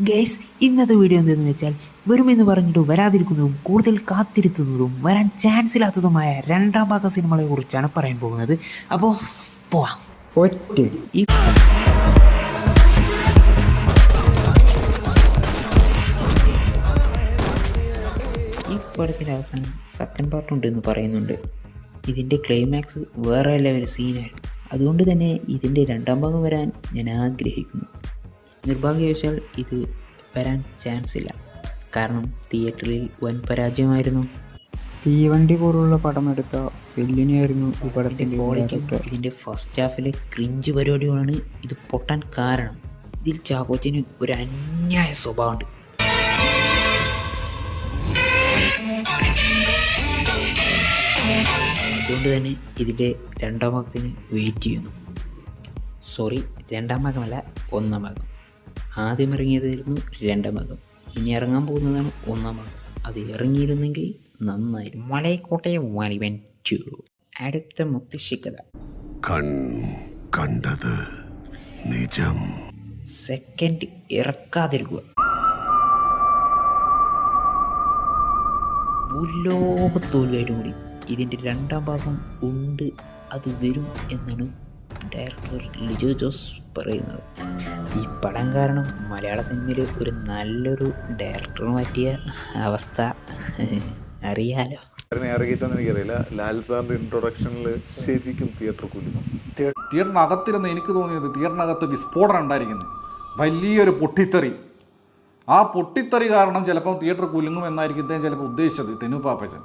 Guys, ഇന്നത്തെ video എന്തെന്ന് വെച്ചാൽ വരുമെന്ന് പറഞ്ഞിട്ട് വരാതിരിക്കുന്നതും കൂടുതൽ കാത്തിരുത്തുന്നതും വരാൻ ചാൻസ് ഇല്ലാത്തതുമായ രണ്ടാം ഭാഗ സിനിമകളെ കുറിച്ചാണ് പറയാൻ പോകുന്നത്. അപ്പോൾ പോവാം. ഈ പടത്തിൻ്റെ അവസാനം സെക്കൻഡ് പാർട്ട് ഉണ്ടെന്ന് പറയുന്നുണ്ട്. ഇതിൻ്റെ ക്ലൈമാക്സ് വേറെ ലെവൽ സീനായിരുന്നു. അതുകൊണ്ട് തന്നെ ഇതിൻ്റെ രണ്ടാം ഭാഗം വരാൻ ഞാൻ ആഗ്രഹിക്കുന്നു. നിർഭാഗ്യവശാൽ ഇത് വരാൻ ചാൻസ് ഇല്ല, കാരണം തിയേറ്ററിൽ വൻ പരാജയമായിരുന്നു. തീവണ്ടി പോലുള്ള പടം എടുത്ത ഫെല്ലിനായിരുന്നു ഈ പടത്തിൻ്റെ ഇതിൻ്റെ ഫസ്റ്റ് ഹാഫിലെ ക്രിഞ്ച് പരിപാടികളാണ് ഇത് പൊട്ടാൻ കാരണം. ഇതിൽ ചാക്കോച്ചന് ഒരു അന്യായ സ്വഭാവമുണ്ട്. അതുകൊണ്ട് തന്നെ ഇതിൻ്റെ രണ്ടാം ഭാഗത്തിന് വെയിറ്റ് ചെയ്യുന്നു. സോറി, രണ്ടാം ഭാഗമല്ല, ഒന്നാം ഭാഗം. ആദ്യം ഇറങ്ങിയതായിരുന്നു രണ്ടാം ഭാഗം, ഇനി ഇറങ്ങാൻ പോകുന്നതാണ് ഒന്നാം ഭാഗം. അത് ഇറങ്ങിയിരുന്നെങ്കിൽ നന്നായിരുന്നു. മലയക്കോട്ടയെ വാലിബൻ 2 അടുത്ത മുത്തശ്ശിക്കഥ. കണ്ടത് നിജം. സെക്കൻഡ് ഇറക്കാതിരിക്കുക. ഭൂലോകത്തോലുമായിട്ടും കൂടി ഇതിൻ്റെ രണ്ടാം ഭാഗം ഉണ്ട്, അത് വരും എന്നാണ് ഡയറക്ടർ ലിജോ ജോസ് പറയുന്നത്. ഈ പടം കാരണം മലയാള സിനിമയിൽ ഒരു നല്ലൊരു ഡയറക്ടർ മാറ്റിയ അവസ്ഥ അറിയാലോ. ഇറങ്ങിയിട്ടെന്ന് എനിക്കറിയില്ല. ലാൽ സാറിൻ്റെ ഇൻട്രൊഡക്ഷനിൽ ശരിക്കും തിയേറ്റർ കുലുങ്ങും. തിയേറ്ററിനകത്തിരുന്ന് എനിക്ക് തോന്നിയത് തിയേറ്ററിനകത്ത് വിസ്ഫോടനം ഉണ്ടായിരിക്കുന്നത്, വലിയൊരു പൊട്ടിത്തെറി. ആ പൊട്ടിത്തെറി കാരണം ചിലപ്പോൾ തിയേറ്റർ കുലുങ്ങും എന്നായിരിക്കും ഇദ്ദേഹം ചിലപ്പോൾ ഉദ്ദേശിച്ചത്, ടിനു പാപ്പച്ചൻ.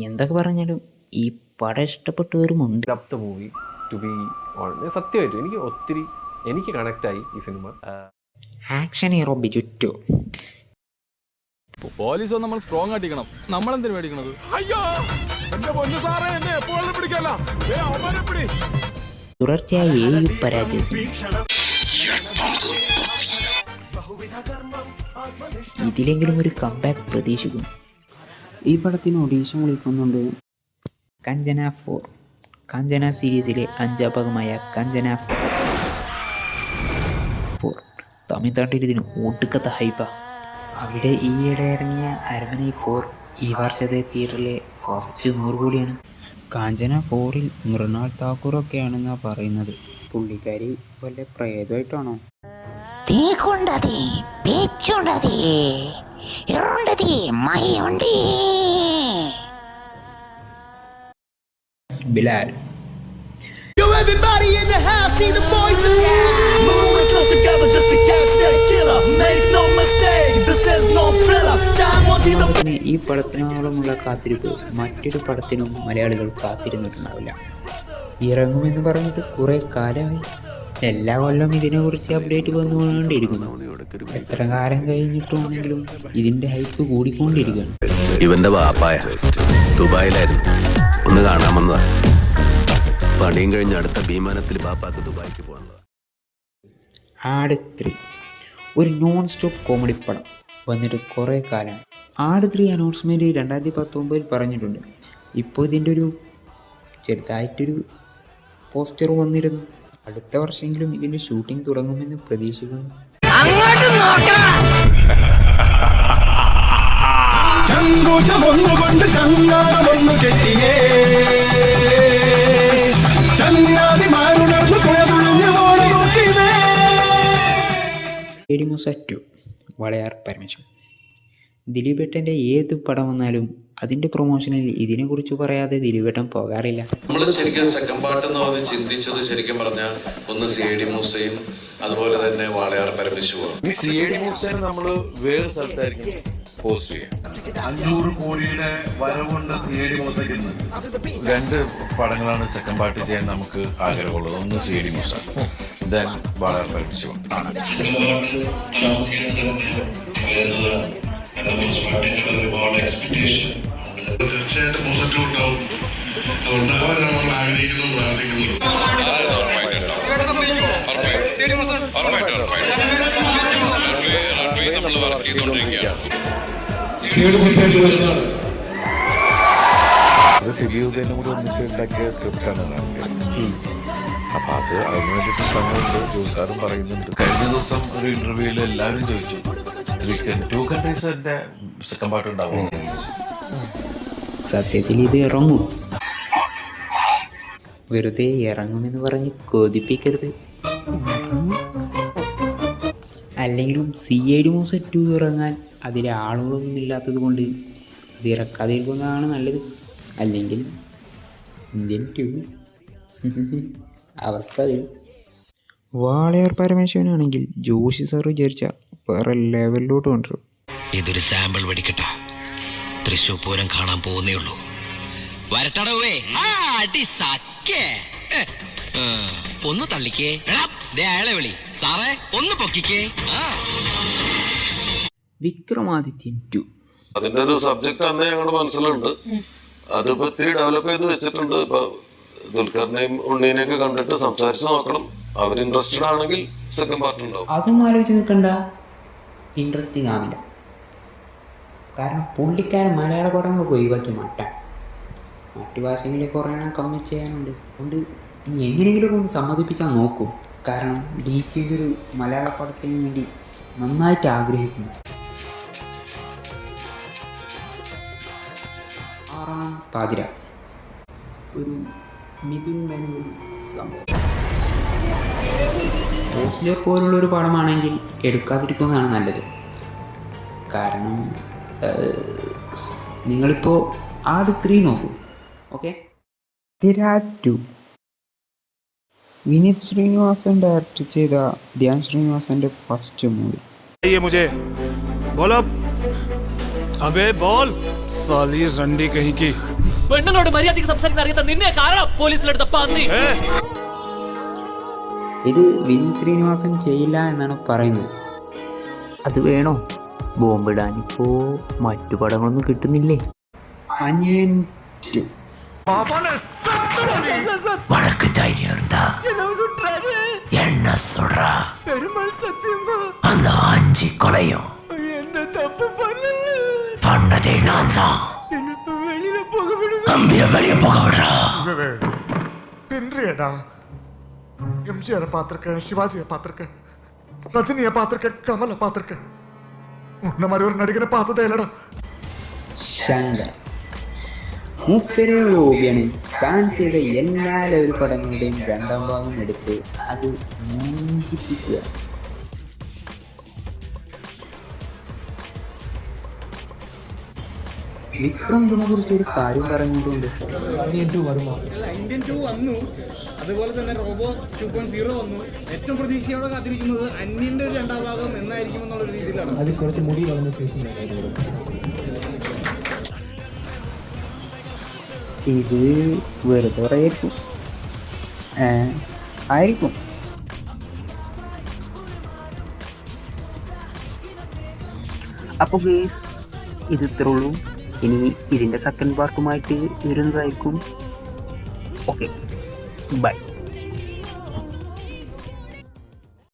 എന്തൊക്കെ പറഞ്ഞാലും ഈ പടം ഇഷ്ടപ്പെട്ടവരുമുണ്ട്. മൂവി ടു ബി സത്യമായിട്ടും എനിക്ക് കണക്റ്റായി ഈ cinema. Action hero Biju 2. Police നമ്മൾ സ്ട്രോങ് ആട്ടിക്കണം. നമ്മളെന്തിനു മേടിക്കണത്? തുടർച്ചയായ 7 പരാജയ സിനിമ. ഇതിലെങ്കിലും ഒരു കംബാക്ക് പ്രതീക്ഷിക്കുന്നു. ഈ പടത്തിന് ഓഡീഷൻ വിളിക്കുന്നുണ്ട്. കഞ്ചന 4. കാഞ്ചന സീരീസിലെ 5ാം ഭാഗമായ കഞ്ചന 4 തമിഴ്നാട്ടിൽ ഇതിന് ഒടുക്കത്തെ ഹൈപ്പാ. അവിടെ ഈയിടെ ഇറങ്ങിയ അരമന 4 ഈ വർഷത്തെ തിയേറ്ററിലെ ഫസ്റ്റ് 100 കോടിയാണ്. കാഞ്ചന 4-ൽ മൃണാൾ താക്കൂറൊക്കെയാണെന്നാണ് പറയുന്നത്. പുള്ളിക്കാരി വല്ല പ്രേതമായിട്ടാണോ? Bilal. Everybody in the house, see the boys are down. Moving close together just to catch that killer. Make no mistake, this is no thriller. Time wanting the. ഈ പടത്തിനോളമുള്ള കാത്തിരിപ്പ് മറ്റൊരു പടത്തിനും മലയാളികൾ കാത്തിരുന്നിട്ടുണ്ടാവില്ല. ഇറങ്ങുമെന്ന് പറഞ്ഞിട്ട് കുറേ കാലമായി. എല്ലാ കൊല്ലം ഇതിനെക്കുറിച്ച് അപ്ഡേറ്റ് വന്നുകൊണ്ടിരിക്കുന്നു. എത്ര കാലം കഴിഞ്ഞിട്ടുണ്ടെങ്കിലും ഇതിൻ്റെ ഹൈപ്പ് കൂടിക്കൊണ്ടിരിക്കുകയാണ്. ഇവന്റെ വാപ്പായ ദുബായിലായിരുന്നു, ഒന്ന് കാണാൻ വന്നതാ. പണിയും കഴിഞ്ഞ് അടുത്ത വിമാനത്തിൽ ബാപ്പാക്ക് ദുബായിക്ക് പോകണത്. ആട് 3 ഒരു നോൺ സ്റ്റോപ്പ് കോമഡി പടം വന്നിട്ട് കുറേ കാലമായി. ആട് 3 അനൗൺസ്മെൻറ്റ് 2019 പറഞ്ഞിട്ടുണ്ട്. ഇപ്പോൾ ഇതിൻ്റെ ഒരു ചെറുതായിട്ടൊരു പോസ്റ്റർ വന്നിരുന്നു. അടുത്ത വർഷമെങ്കിലും ഇതിൻ്റെ ഷൂട്ടിംഗ് തുടങ്ങുമെന്ന് പ്രതീക്ഷിക്കുന്നു. CID 2 വളയാർ പരമേശ്വരൻ. ദിലീപേട്ടൻ്റെ ഏത് പടം വന്നാലും അതിൻ്റെ പ്രൊമോഷനിൽ ഇതിനെക്കുറിച്ച് പറയാതെ ദിലീപേട്ടൻ പോകാറില്ല. നമ്മൾ ശരിക്കും സെക്കൻഡ് പാർട്ട് എന്ന് പറഞ്ഞ് ചിന്തിച്ചത് ശരിക്കും പറഞ്ഞാൽ ഒന്ന് CID മൂസയും അതുപോലെ തന്നെ വാളയാർ പരമേശ്വരൻ. ഈ CID മൂസയും നമ്മൾ വേറെ സ്ഥലത്തായിരിക്കും പോസ്റ്റ് ചെയ്യാം. 500 കോടിയുടെ വരവുണ്ട് CID മൂസയ്ക്ക്. 2 പടങ്ങളാണ് സെക്കൻഡ് പാർട്ട് ചെയ്യാൻ നമുക്ക് ആഗ്രഹമുള്ളത്. ഒന്ന് CID മൂസ, ദെൻ വാളയാർ പരമേശ്വരൻ. തീർച്ചയായിട്ടും പോസിറ്റീവ് ഉണ്ടാവും. അതുകൊണ്ടാണ് നമ്മൾ ആഗ്രഹിക്കുന്നു, പ്രാർത്ഥിക്കുന്നു. നമ്മൾ വർക്ക് ചെയ്തുകൊണ്ടിരിക്കുകയാണ്. സിബിയുദ്ദീനും കൂടി ഒന്നിച്ച് ഉണ്ടാക്കിയ സ്ക്രിപ്റ്റാണ്. അപ്പൊ അതിന് വേണ്ടിയിട്ട് ശ്രമമുണ്ട്. ജോസാറും പറയുന്നുണ്ട്. കഴിഞ്ഞ ദിവസം ഒരു ഇന്റർവ്യൂവിൽ എല്ലാവരും ചോദിച്ചു 2 കൺട്രീസിന്റെ സെക്കൻഡ് പാർട്ട് ഉണ്ടാവും. സത്യത്തിൽ ഇത് ഇറങ്ങും. വെറുതെ ഇറങ്ങുമെന്ന് പറഞ്ഞ് കൊതിപ്പിക്കരുത്. അല്ലെങ്കിലും CID മൂസ 2 ഇറങ്ങാൻ അതിലെ ആളുകളൊന്നും ഇല്ലാത്തത് കൊണ്ട് ഇത് ഇറക്കാതിരിക്കുന്നതാണ് നല്ലത്. അല്ലെങ്കിൽ ഇന്ത്യൻ 2 അവസ്ഥ വരും. വാളയാർ പരമേശ്വരനാണെങ്കിൽ ജോഷി സാർ വിചാരിച്ച വേറെ ലെവലിലോട്ട് കൊണ്ടുവരും. ഇതൊരു സാമ്പിൾ വെടിക്കട്ട. തൃശ്ശൂർ പൂരം കാണാൻ പോകുന്നേ ഉള്ളൂ. വരട്ടടവേ ഒന്ന് തള്ളിക്കേ. അയാളെ വിളി സാറേ, ഒന്ന് പൊക്കിക്കേ. വിക്രമാദിത്യൻ 2 അതിന്റെ ഒരു സബ്ജക്ട് അന്നേ ഞങ്ങളുടെ മനസ്സിലുണ്ട്. അതിപ്പോ ഇത്തിരി ഡെവലപ്പ് ചെയ്ത് വെച്ചിട്ടുണ്ട്. ഇപ്പൊ ദുൽഖറിനെയും ഉണ്ണീനെയൊക്കെ കണ്ടിട്ട് സംസാരിച്ച് നോക്കണം. അവർ ഇൻട്രസ്റ്റഡ് ആണെങ്കിൽ സെക്കൻഡ് പാർട്ട് ഉണ്ടാവും. അതൊന്നും ആലോചിച്ച് നിൽക്കണ്ട, ഇൻട്രസ്റ്റിംഗ് ആവില്ല. കാരണം പുള്ളിക്കാരൻ മലയാള പടങ്ങളൊക്കെ ഒഴിവാക്കി മാറ്റാം. മറ്റു ഭാഷകളിൽ കുറേ എണ്ണം കമ്മി ചെയ്യാനുണ്ട്. അതുകൊണ്ട് ഇനി എങ്ങനെയെങ്കിലുമൊക്കെ ഒന്ന് സമ്മതിപ്പിച്ചാൽ നോക്കും. കാരണം DK ഒരു മലയാള പടത്തിന് വേണ്ടി നന്നായിട്ട് ആഗ്രഹിക്കുന്നു. 6 പാതിര ഒരു മിഥുൻ മേനോൻ സംഭവം. റോസ്ലിയർ പോലുള്ളൊരു പടമാണെങ്കിൽ എടുക്കാതിരിക്കുന്നതാണ് നല്ലത്. കാരണം നിങ്ങളിപ്പോൾ ആട് 3 നോക്കൂ. ഓക്കെ, തിര 2 വിനീത് ശ്രീനിവാസൻ ഡയറക്റ്റ് ചെയ്ത ധ്യാൻ ശ്രീനിവാസൻ്റെ ഫസ്റ്റ് മൂവി. मुझे बोलो, अबे बोल साली रंडी कहीं की. പെണ്ണുങ്ങളോട് മര്യാദയ്ക്ക് സംസാരിക്കാൻ അറിയാത്ത നിന്നെ കാരണം പോലീസിലെടുത്ത പന്നി. ഇത് വിനീത് ശ്രീനിവാസൻ ചെയ്യില്ല എന്നാണ് പറയുന്നത്. അത് വേണോ? ബോംബിടാനിപ്പോൾ മറ്റു പടങ്ങളൊന്നും കിട്ടുന്നില്ലേ? അനിയൻ 2 உனக்கு தைரியம் இருந்தா என்ன சொல்றா? அந்த 5 கொலையும் பண்ணதே நான் தான். அம்பிய வெளியே போக விடுறா. பின்றியடா. எம்ஜிஆர் பார்த்திருக்கேன், சிவாஜியை பார்த்திருக்கேன், ரஜினியை பார்த்திருக்கேன், கமலை பார்த்திருக்கேன். உன்ன மாதிரி ஒரு நடிகரை பார்த்ததே இல்லடா. ശങ്കർ മൂപ്പരെ ഒരു ഹോബിയാണ് താൻ ചെയ്ത എല്ലാ ലെവൽ പടങ്ങളുടെയും 2ാം ഭാഗം എടുത്ത് അത് മോചിപ്പിക്കുക. വിക്രം ഇതിനെ കുറിച്ച് ഒരു കാര്യം പറഞ്ഞിട്ടുണ്ട്. ഇന്ത്യൻ 2 വന്നു, അതുപോലെ തന്നെ റോബോ 2.0 വന്നു. ഏറ്റവും പ്രതീക്ഷയോടെ കാത്തിരിക്കുന്നത് അന്യന്റെ ഒരു 2ാം ഭാഗം എന്നായിരിക്കും എന്നുള്ള രീതിയിലാണ്. അത് കുറച്ച് മുടി വളർന്ന ശേഷം ഇത് വെറുതെ പറയായിരിക്കും, ആയിരിക്കും. അപ്പോൾ ഗേസ് ഇത് ഇത്രേ ഉള്ളൂ. ഇനി ഇതിൻ്റെ സെക്കൻഡ് പാർട്ടുമായിട്ട് വരുന്നതായിരിക്കും. Okay, by.